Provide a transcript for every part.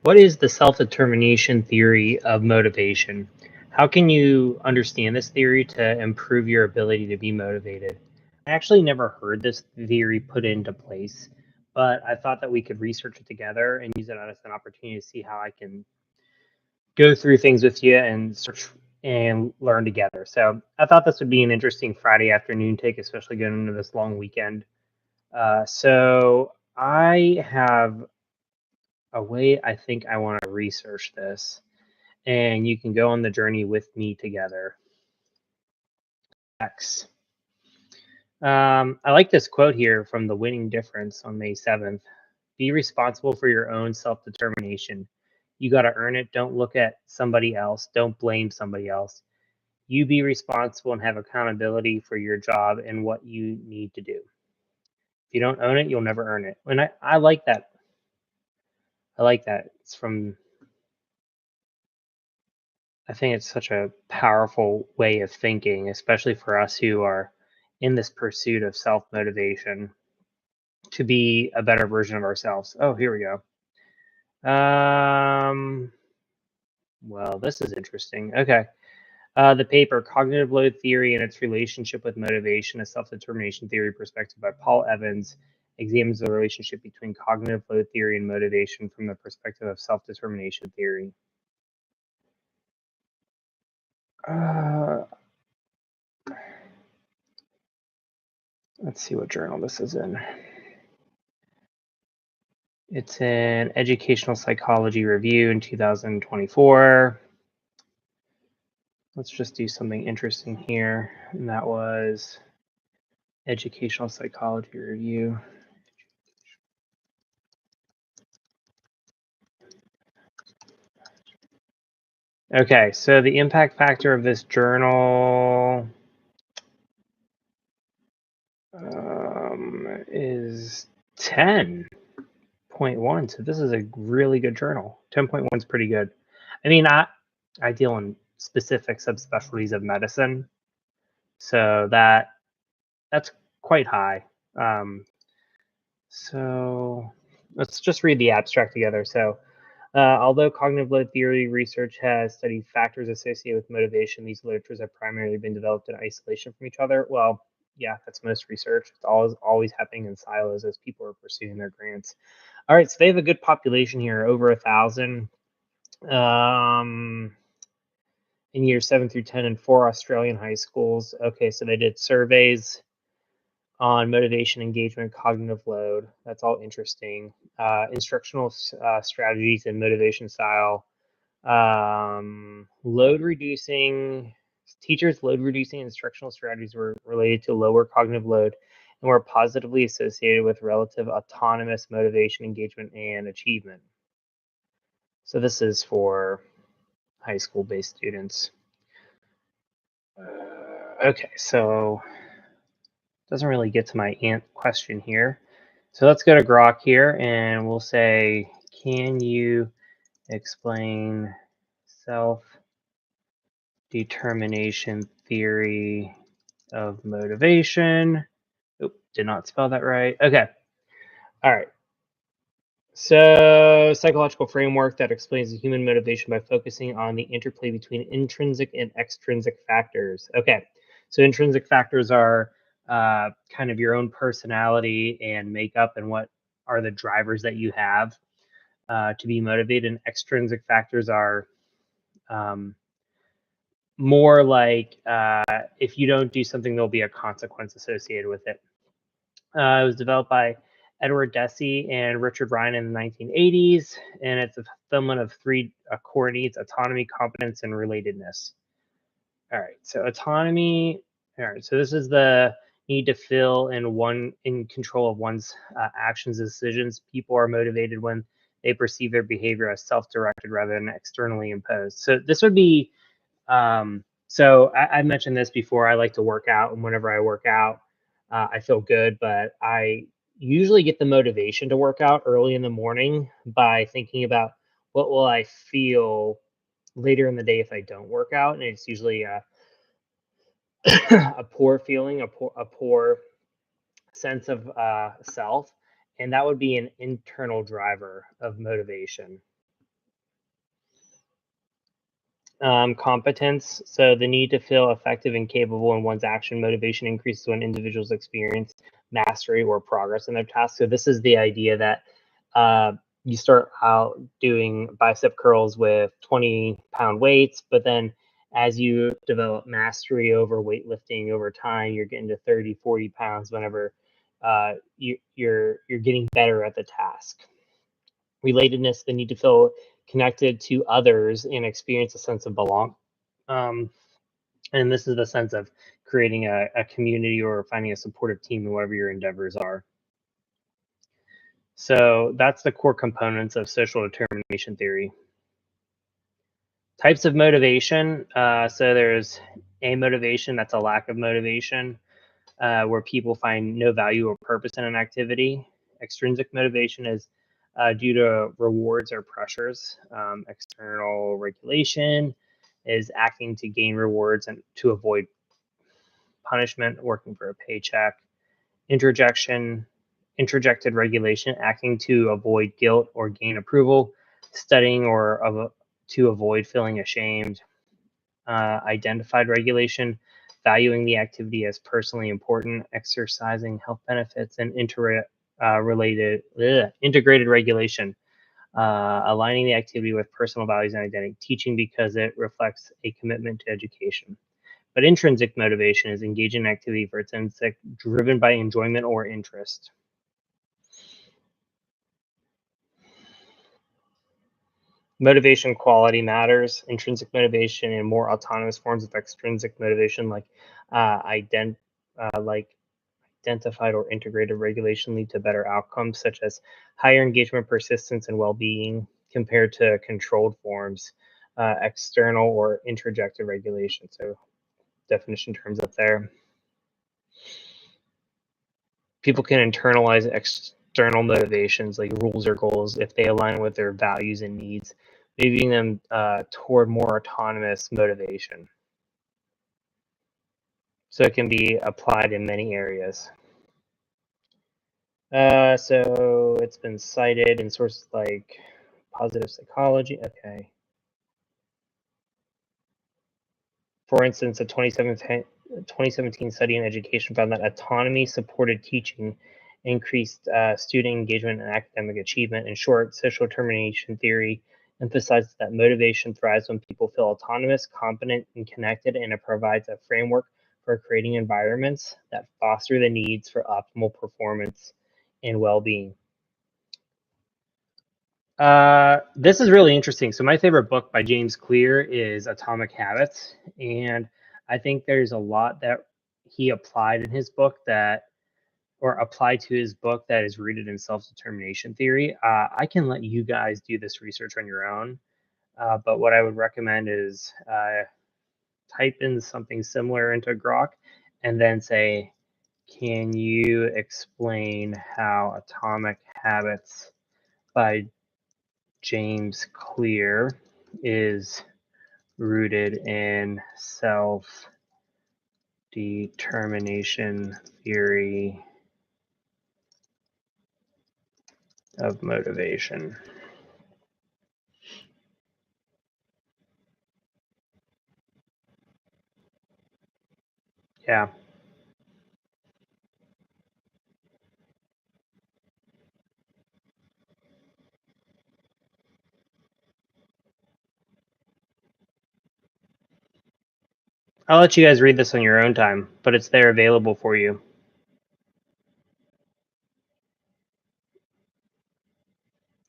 What is the self-determination theory of motivation? How can you understand this theory to improve your ability to be motivated? I actually never heard this theory put into place, but I thought that we could research it together and use it as an opportunity to see how I can go through things with you and search and learn together. So I thought this would be an interesting Friday afternoon take, especially going into this long weekend. So I have a way I think I want to research this, and you can go on the journey with me together. X. I like this quote here from The Winning Difference on May 7th. Be responsible for your own self determination. You got to earn it. Don't look at somebody else. Don't blame somebody else. You be responsible and have accountability for your job and what you need to do. If you don't own it, you'll never earn it. And I like that. I like that. I think it's such a powerful way of thinking, especially for us who are in this pursuit of self motivation to be a better version of ourselves. Oh, here we go. Well, this is interesting. Okay. The paper, Cognitive Load Theory and Its Relationship with Motivation, a Self-Determination Theory Perspective by Paul Evans, examines the relationship between cognitive load theory and motivation from the perspective of self-determination theory. Let's see what journal this is in. It's an Educational Psychology Review in 2024. Let's just do something interesting here. And that was Educational Psychology Review. Okay, so the impact factor of this journal is 10.1. So this is a really good journal. 10.1 is pretty good. I mean, I deal in specific subspecialties of medicine, so that's quite high. So let's just read the abstract together. So although cognitive load theory research has studied factors associated with motivation, these literatures have primarily been developed in isolation from each other. Well, yeah, that's most research. It's always happening in silos as people are pursuing their grants. All right, so they have a good population here, over 1,000. In years 7 through 10 in 4 Australian high schools. Okay, so they did surveys on motivation, engagement, cognitive load. That's all interesting. Instructional strategies and motivation style. Load reducing, teachers' load reducing instructional strategies were related to lower cognitive load and were positively associated with relative autonomous motivation, engagement, and achievement. So this is for high school based students. Okay, so doesn't really get to my question here. So let's go to Grok here and we'll say, can you explain self-determination theory of motivation? Oop, did not spell that right. Okay. All right. So, psychological framework that explains the human motivation by focusing on the interplay between intrinsic and extrinsic factors. Okay. So, intrinsic factors are kind of your own personality and makeup and what are the drivers that you have to be motivated. And extrinsic factors are more like if you don't do something, there'll be a consequence associated with it. It was developed by Edward Deci and Richard Ryan in the 1980s, and it's a fulfillment of 3 core needs: autonomy, competence, and relatedness. All right, so autonomy. All right, so this is the need to feel in control of one's actions and decisions. People are motivated when they perceive their behavior as self-directed rather than externally imposed. So this would be. So I mentioned this before. I like to work out, and whenever I work out, I feel good. But I usually get the motivation to work out early in the morning by thinking about what will I feel later in the day if I don't work out, and it's usually a poor feeling, a poor sense of self, and that would be an internal driver of motivation. Competence. So the need to feel effective and capable in one's action. Motivation increases when individuals experience mastery or progress in their task. So this is the idea that you start out doing bicep curls with 20-pound weights, but then as you develop mastery over weightlifting over time, you're getting to 30, 40 pounds whenever you're getting better at the task. Relatedness, the need to feel connected to others and experience a sense of belong. Um, and this is the sense of creating a community or finding a supportive team in whatever your endeavors are. So that's the core components of social determination theory. Types of motivation. So there's amotivation, that's a lack of motivation, where people find no value or purpose in an activity. Extrinsic motivation is due to rewards or pressures. External regulation is acting to gain rewards and to avoid punishment, working for a paycheck. Interjection, interjected regulation, acting to avoid guilt or gain approval. Studying or to avoid feeling ashamed. Identified regulation, valuing the activity as personally important, exercising health benefits, and integrated regulation, aligning the activity with personal values and identity, teaching because it reflects a commitment to education. But intrinsic motivation is engaging in activity for its own sake, driven by enjoyment or interest. Motivation quality matters. Intrinsic motivation and more autonomous forms of extrinsic motivation, like like identified or integrated regulation, lead to better outcomes, such as higher engagement, persistence, and well-being compared to controlled forms, external or interjected regulation. So definition terms up there. People can internalize external motivations like rules or goals if they align with their values and needs, moving them toward more autonomous motivation. So it can be applied in many areas. So it's been cited in sources like positive psychology. Okay. For instance, a 2017 study in education found that autonomy-supported teaching increased student engagement and academic achievement. In short, social determination theory emphasizes that motivation thrives when people feel autonomous, competent, and connected, and it provides a framework for creating environments that foster the needs for optimal performance and well-being. This is really interesting. So my favorite book by James Clear is Atomic Habits, and I think there's a lot that he applied in his book that, or applied to his book, that is rooted in self-determination theory. I can let you guys do this research on your own, but what I would recommend is type in something similar into Grok, and then say, "Can you explain how Atomic Habits by James Clear is rooted in self-determination theory of motivation?" Yeah. I'll let you guys read this on your own time, but it's there available for you.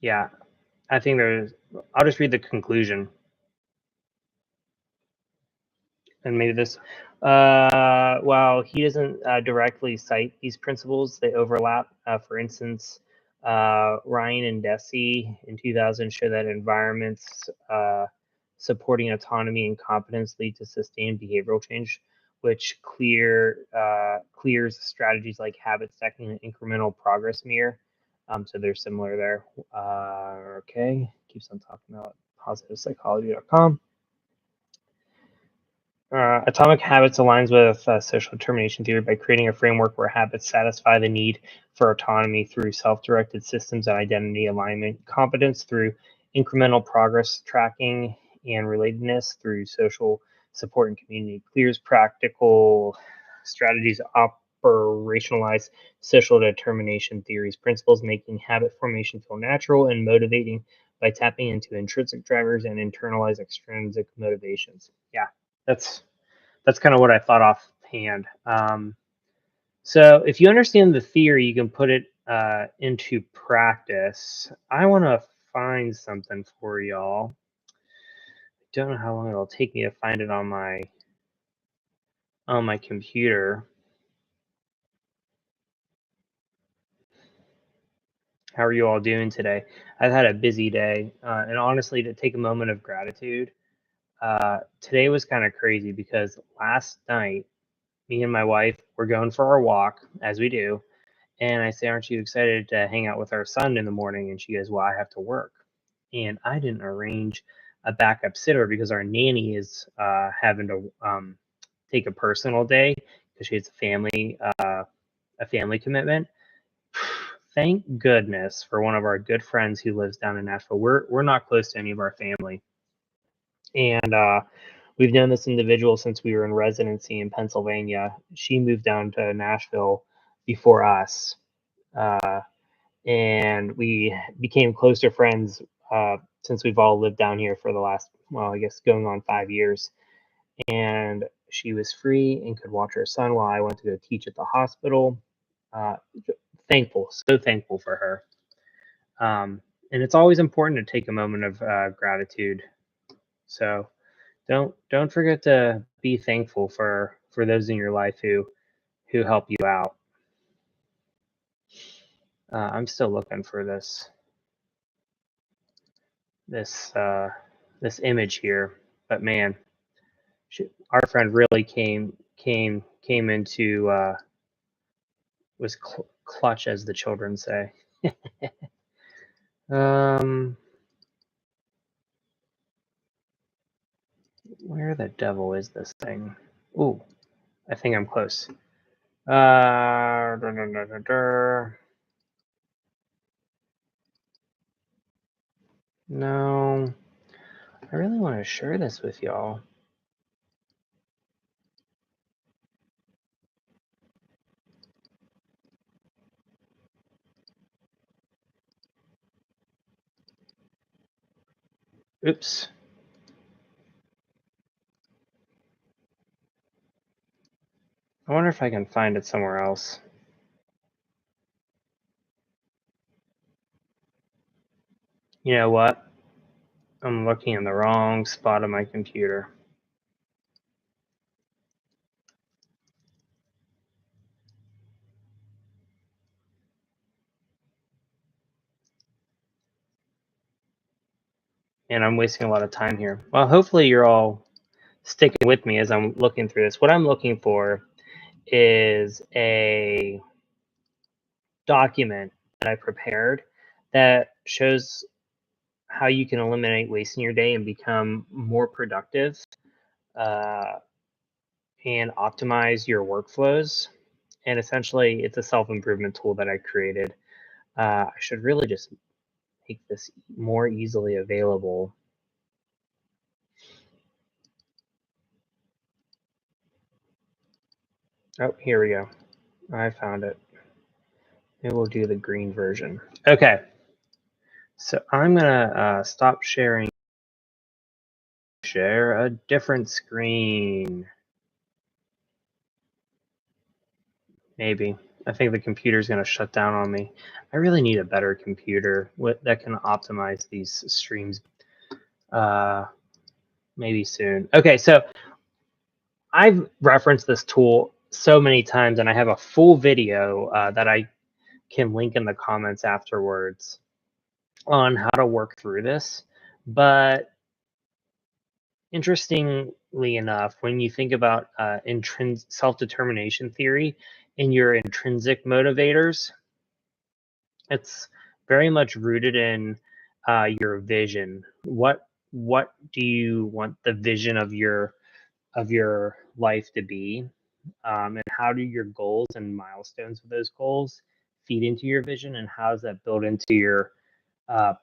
Yeah. I think I'll just read the conclusion. And maybe this, while he doesn't directly cite these principles, they overlap. For instance, Ryan and Deci in 2000 show that environments supporting autonomy and competence lead to sustained behavioral change, which clears strategies like habit stacking and incremental progress mirror. So they're similar there. Okay, keeps on talking about positivepsychology.com. Atomic Habits aligns with social determination theory by creating a framework where habits satisfy the need for autonomy through self-directed systems and identity alignment, competence through incremental progress tracking, and relatedness through social support and community. Clears practical strategies to operationalize social determination theories, principles, making habit formation feel natural and motivating by tapping into intrinsic drivers and internalize extrinsic motivations. Yeah, that's kind of what I thought offhand. So if you understand the theory, you can put it into practice. I want to find something for y'all. Don't know how long it'll take me to find it on my computer. How are you all doing today? I've had a busy day, and honestly, to take a moment of gratitude, today was kind of crazy because last night, me and my wife were going for our walk, as we do, and I say, "Aren't you excited to hang out with our son in the morning?" And she goes, "Well, I have to work." And I didn't arrange a backup sitter because our nanny is having to take a personal day because she has a family commitment. Thank goodness for one of our good friends who lives down in Nashville. We're not close to any of our family, and we've known this individual since we were in residency in Pennsylvania. She moved down to Nashville before us, uh, and we became closer friends since we've all lived down here for the last, well, I guess going on 5 years. And she was free and could watch her son while I went to go teach at the hospital. Uh, so thankful for her. And it's always important to take a moment of gratitude. So don't forget to be thankful for those in your life who help you out. I'm still looking for this this image here, but man, our friend really came into was clutch, as the children say. um, where the devil is this thing? Ooh, I think I'm close. Dur, dur, dur, dur, dur. No, I really want to share this with y'all. Oops. I wonder if I can find it somewhere else. You know what? I'm looking in the wrong spot on my computer. And I'm wasting a lot of time here. Well, hopefully you're all sticking with me as I'm looking through this. What I'm looking for is a document that I prepared that shows how you can eliminate waste in your day and become more productive uh, and optimize your workflows. And essentially, it's a self improvement tool that I created. I should really just make this more easily available. Oh, here we go. I found it. It will do the green version. Okay. So I'm going to stop sharing, share a different screen. Maybe. I think the computer's going to shut down on me. I really need a better computer that can optimize these streams uh, maybe soon. Okay, so I've referenced this tool so many times, and I have a full video that I can link in the comments afterwards on how to work through this. But interestingly enough, when you think about self-determination theory and your intrinsic motivators, it's very much rooted in your vision. What do you want the vision of your life to be, and how do your goals and milestones of those goals feed into your vision, and how does that build into your uh,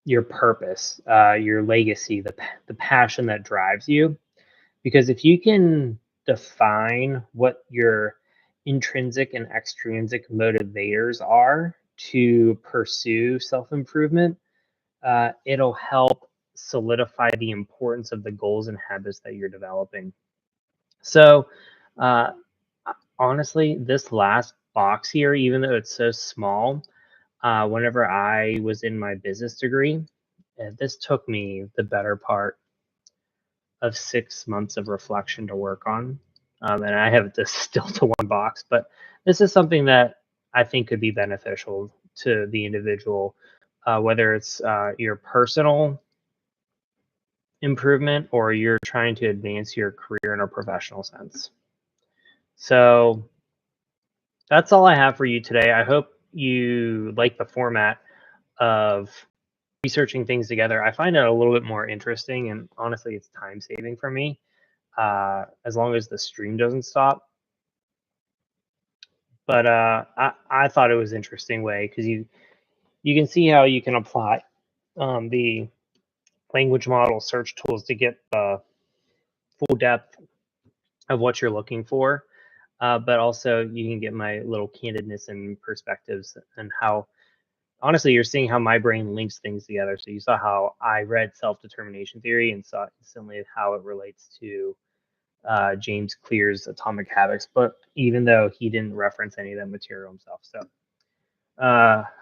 your purpose, your legacy, the passion that drives you. Because if you can define what your intrinsic and extrinsic motivators are to pursue self improvement, it'll help solidify the importance of the goals and habits that you're developing. So, uh, honestly, this last box here, even though it's so small, whenever I was in my business degree, this took me the better part of 6 months of reflection to work on. And I have this still to one box, but this is something that I think could be beneficial to the individual, whether it's your personal improvement or you're trying to advance your career in a professional sense. So that's all I have for you today. I hope you like the format of researching things together. I find it a little bit more interesting, and honestly, it's time saving for me, as long as the stream doesn't stop. But I thought it was an interesting way because you can see how you can apply the language model search tools to get the full depth of what you're looking for. But also you can get my little candidness and perspectives and how honestly you're seeing how my brain links things together. So you saw how I read self-determination theory and saw instantly how it relates to James Clear's Atomic Habits, but even though he didn't reference any of that material himself. So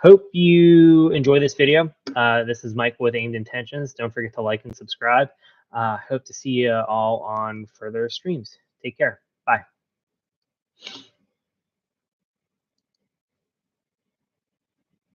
hope you enjoy this video. This is Mike with Aimed Intentions. Don't forget to like and subscribe. Hope to see you all on further streams. Take care. Bye.